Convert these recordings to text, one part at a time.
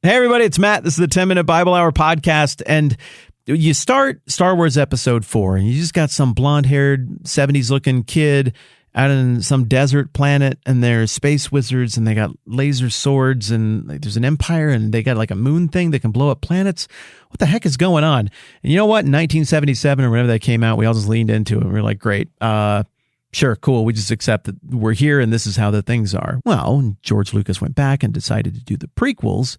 Hey, everybody, it's Matt. This is the 10-Minute Bible Hour podcast. And you start Star Wars Episode 4, and you just got some blonde-haired, 70s-looking kid out in some desert planet, and they're space wizards, and they got laser swords, and there's an empire, and they got like a moon thing that can blow up planets. What the heck is going on? And you know what? In 1977 or whenever that came out, we all just leaned into it. We were like, great. Sure, cool. We just accept that we're here, and this is how the things are. Well, George Lucas went back and decided to do the prequels.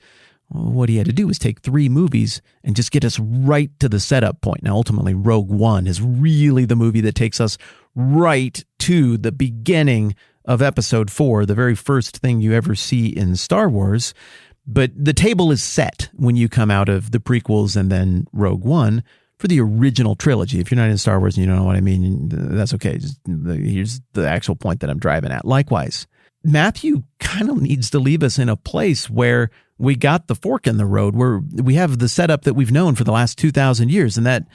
What he had to do was take 3 movies and just get us right to the setup point. Now, ultimately, Rogue One is really the movie that takes us right to the beginning of Episode 4, the very first thing you ever see in Star Wars. But the table is set when you come out of the prequels and then Rogue One for the original trilogy. If you're not in Star Wars and you don't know what I mean, that's okay. Here's the actual point that I'm driving at. Likewise, Matthew kind of needs to leave us in a place where we got the fork in the road, where we have the setup that we've known for the last 2,000 years. And that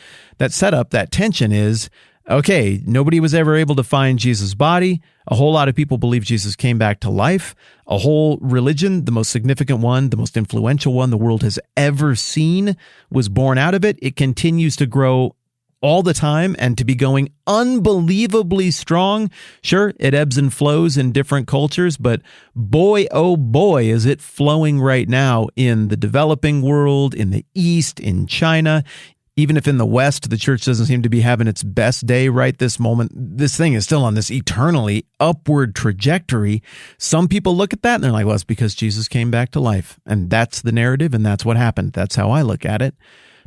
setup, that tension is, okay, nobody was ever able to find Jesus' body. A whole lot of people believe Jesus came back to life. A whole religion, the most significant one, the most influential one the world has ever seen, was born out of it. It continues to grow all the time and to be going unbelievably strong. Sure, it ebbs and flows in different cultures, but boy, oh boy, is it flowing right now in the developing world, in the East, in China. Even if in the West, the church doesn't seem to be having its best day right this moment, this thing is still on this eternally upward trajectory. Some people look at that and they're like, well, it's because Jesus came back to life. And that's the narrative, and that's what happened. That's how I look at it.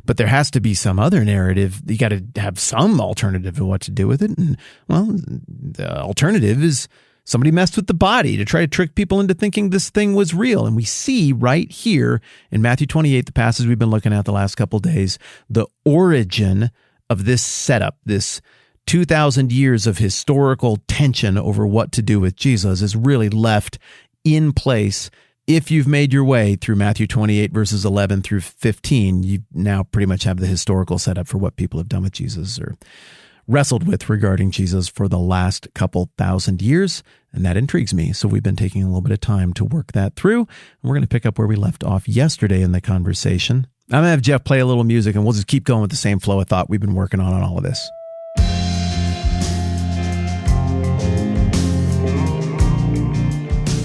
But there has to be some other narrative. You got to have some alternative to what to do with it. And, well, the alternative is somebody messed with the body to try to trick people into thinking this thing was real. And we see right here in Matthew 28, the passage we've been looking at the last couple of days, the origin of this setup, this 2,000 years of historical tension over what to do with Jesus is really left in place. If you've made your way through Matthew 28, verses 11 through 15, you now pretty much have the historical setup for what people have done with Jesus or wrestled with regarding Jesus for the last couple thousand years, and that intrigues me. So we've been taking a little bit of time to work that through, and we're going to pick up where we left off yesterday in the conversation. I'm going to have Jeff play a little music, and we'll just keep going with the same flow of thought we've been working on all of this.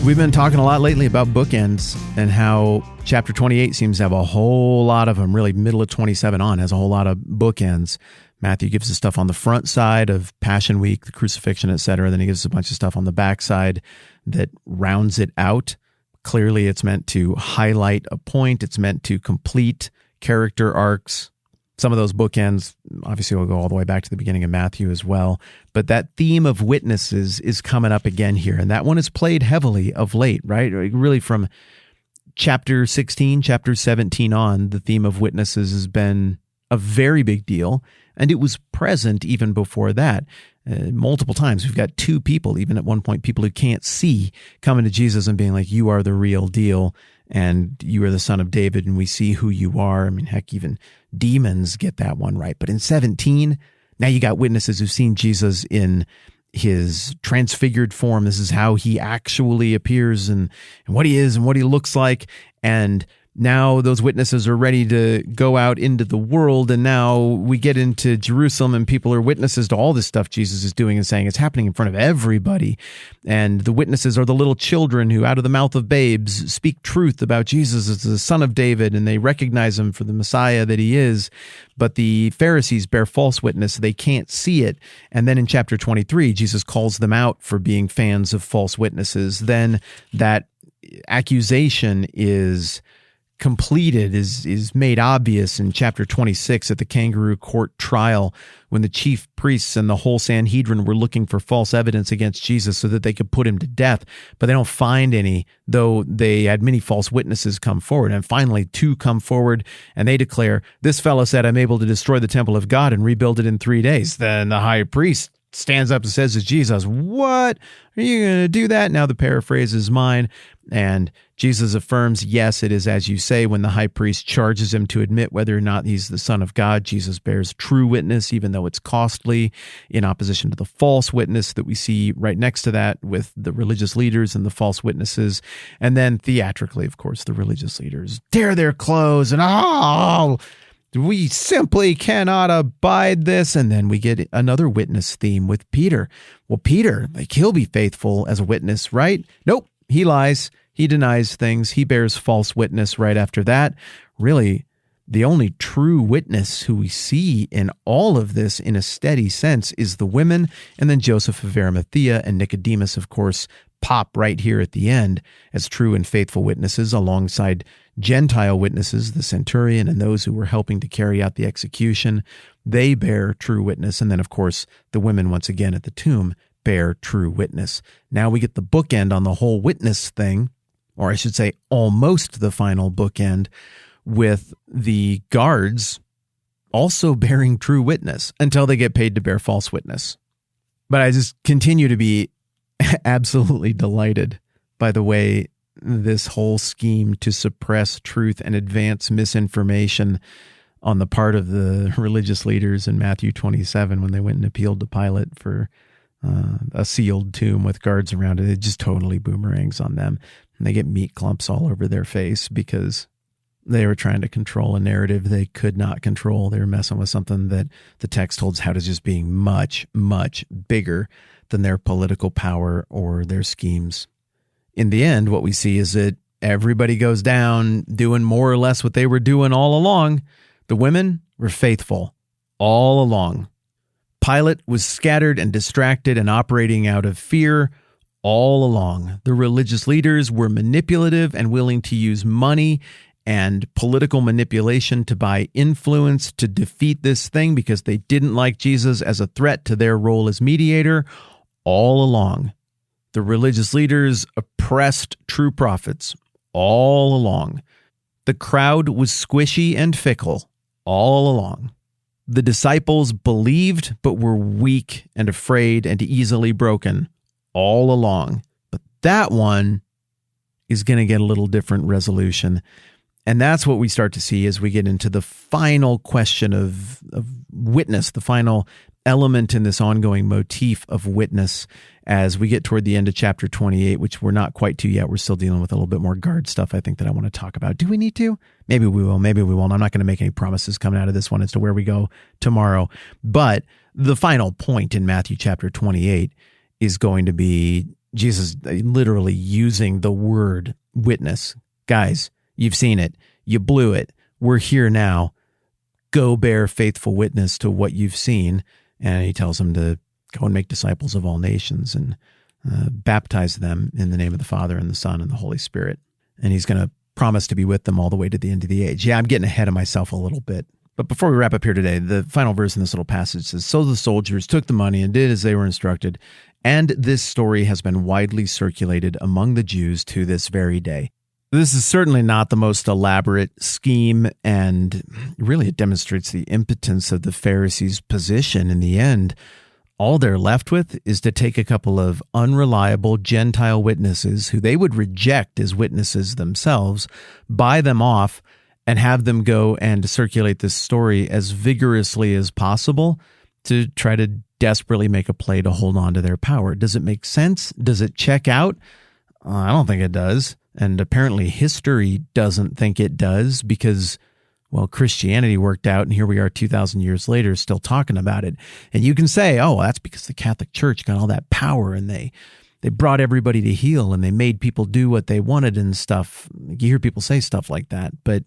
We've been talking a lot lately about bookends and how chapter 28 seems to have a whole lot of them, really middle of 27 on, has a whole lot of bookends. Matthew gives us stuff on the front side of Passion Week, the crucifixion, etc. Then he gives us a bunch of stuff on the back side that rounds it out. Clearly, it's meant to highlight a point. It's meant to complete character arcs. Some of those bookends, obviously, will go all the way back to the beginning of Matthew as well. But that theme of witnesses is coming up again here. And that one is played heavily of late, right? Really from chapter 16, chapter 17 on, the theme of witnesses has been a very big deal. And it was present even before that. Multiple times. We've got 2 people, even at one point, people who can't see, coming to Jesus and being like, you are the real deal, and you are the Son of David, and we see who you are. I mean, heck, even demons get that one right. But in 17, now you got witnesses who've seen Jesus in his transfigured form. This is how he actually appears and what he is and what he looks like. And now those witnesses are ready to go out into the world, and now we get into Jerusalem, and people are witnesses to all this stuff Jesus is doing and saying. It's happening in front of everybody, and the witnesses are the little children who, out of the mouth of babes, speak truth about Jesus as the Son of David, and they recognize him for the Messiah that he is. But the Pharisees bear false witness. They can't see it. And then in chapter 23, Jesus calls them out for being fans of false witnesses. Then that accusation is completed, is made obvious in chapter 26 at the kangaroo court trial, when the chief priests and the whole Sanhedrin were looking for false evidence against Jesus so that they could put him to death, but they don't find any, though they had many false witnesses come forward. And finally 2 come forward, and they declare, this fellow said, I'm able to destroy the temple of God and rebuild it in 3 days. Then the high priest stands up and says to Jesus, "What? Are you going to do that?" Now the paraphrase is mine. And Jesus affirms, yes, it is as you say. When the high priest charges him to admit whether or not he's the Son of God, Jesus bears true witness, even though it's costly, in opposition to the false witness that we see right next to that with the religious leaders and the false witnesses. And then theatrically, of course, the religious leaders tear their clothes and, we simply cannot abide this. And then we get another witness theme with Peter. Well, Peter, he'll be faithful as a witness, right? Nope, he lies. He denies things. He bears false witness right after that. Really, the only true witness who we see in all of this in a steady sense is the women, and then Joseph of Arimathea and Nicodemus, of course, pop right here at the end as true and faithful witnesses alongside Gentile witnesses, the centurion and those who were helping to carry out the execution. They bear true witness. And then, of course, the women once again at the tomb bear true witness. Now we get the bookend on the whole witness thing, or I should say almost the final bookend, with the guards also bearing true witness until they get paid to bear false witness. But I just continue to be absolutely delighted by the way this whole scheme to suppress truth and advance misinformation on the part of the religious leaders in Matthew 27 when they went and appealed to Pilate for a sealed tomb with guards around it. It just totally boomerangs on them. And they get meat clumps all over their face because they were trying to control a narrative they could not control. They were messing with something that the text holds out as just being much, much bigger than their political power or their schemes. In the end, what we see is that everybody goes down doing more or less what they were doing all along. The women were faithful all along. Pilate was scattered and distracted and operating out of fear all along. The religious leaders were manipulative and willing to use money and political manipulation to buy influence to defeat this thing because they didn't like Jesus as a threat to their role as mediator all along. The religious leaders oppressed true prophets all along. The crowd was squishy and fickle all along. The disciples believed but were weak and afraid and easily broken all along. But that one is going to get a little different resolution. And that's what we start to see as we get into the final question of witness, the final element in this ongoing motif of witness as we get toward the end of chapter 28, which we're not quite to yet. We're still dealing with a little bit more guard stuff, I think, that I want to talk about. Do we need to? Maybe we will. Maybe we won't. I'm not going to make any promises coming out of this one as to where we go tomorrow. But the final point in Matthew chapter 28 is going to be Jesus literally using the word witness. Guys, you've seen it. You blew it. We're here now. Go bear faithful witness to what you've seen. And he tells them to go and make disciples of all nations and baptize them in the name of the Father and the Son and the Holy Spirit. And he's going to promise to be with them all the way to the end of the age. Yeah, I'm getting ahead of myself a little bit. But before we wrap up here today, the final verse in this little passage says, "So the soldiers took the money and did as they were instructed. And this story has been widely circulated among the Jews to this very day." This is certainly not the most elaborate scheme, and really it demonstrates the impotence of the Pharisees' position. In the end, all they're left with is to take a couple of unreliable Gentile witnesses who they would reject as witnesses themselves, buy them off, and have them go and circulate this story as vigorously as possible to try to desperately make a play to hold on to their power. Does it make sense? Does it check out? I don't think it does. And apparently history doesn't think it does because, well, Christianity worked out, and here we are 2,000 years later still talking about it. And you can say, oh, that's because the Catholic Church got all that power and they brought everybody to heel and they made people do what they wanted and stuff. You hear people say stuff like that, but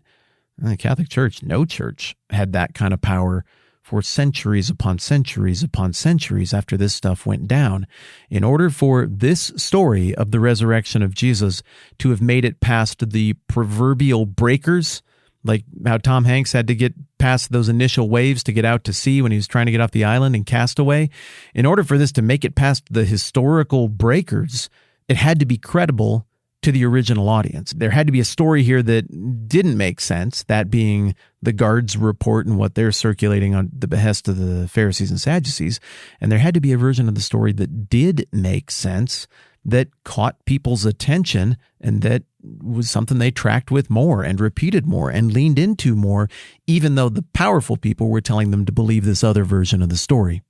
the Catholic Church, no church had that kind of power for centuries upon centuries upon centuries after this stuff went down. In order for this story of the resurrection of Jesus to have made it past the proverbial breakers, like how Tom Hanks had to get past those initial waves to get out to sea when he was trying to get off the island in Castaway, in order for this to make it past the historical breakers, it had to be credible to the original audience. There had to be a story here that didn't make sense, that being the guards' report and what they're circulating on the behest of the Pharisees and Sadducees. And there had to be a version of the story that did make sense, that caught people's attention, and that was something they tracked with more and repeated more and leaned into more, even though the powerful people were telling them to believe this other version of the story.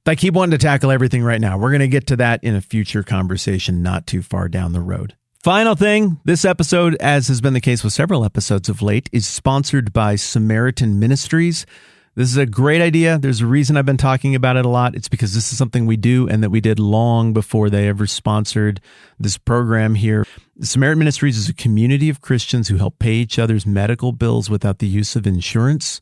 I keep wanting to tackle everything right now. We're going to get to that in a future conversation not too far down the road. Final thing, this episode, as has been the case with several episodes of late, is sponsored by Samaritan Ministries. This is a great idea. There's a reason I've been talking about it a lot. It's because this is something we do and that we did long before they ever sponsored this program here. Samaritan Ministries is a community of Christians who help pay each other's medical bills without the use of insurance.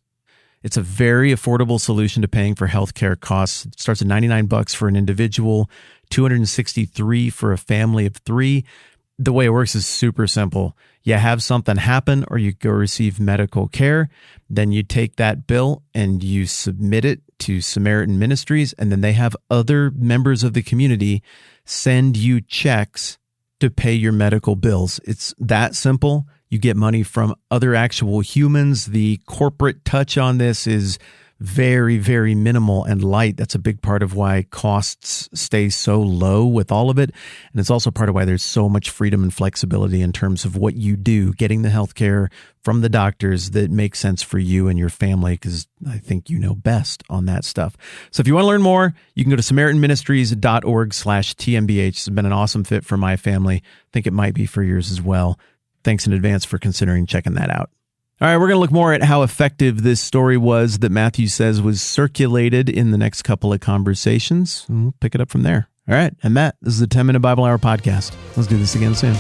It's a very affordable solution to paying for healthcare costs. It starts at $99 for an individual, $263 for a family of 3. The way it works is super simple. You have something happen or you go receive medical care, then you take that bill and you submit it to Samaritan Ministries, and then they have other members of the community send you checks to pay your medical bills. It's that simple. You get money from other actual humans. The corporate touch on this is very, very minimal and light. That's a big part of why costs stay so low with all of it. And it's also part of why there's so much freedom and flexibility in terms of what you do, getting the healthcare from the doctors that makes sense for you and your family, because I think you know best on that stuff. So if you want to learn more, you can go to SamaritanMinistries.org/TMBH. It's been an awesome fit for my family. I think it might be for yours as well. Thanks in advance for considering checking that out. All right, we're going to look more at how effective this story was that Matthew says was circulated in the next couple of conversations. And we'll pick it up from there. All right, and Matt, this is the 10-Minute Bible Hour podcast. Let's do this again soon.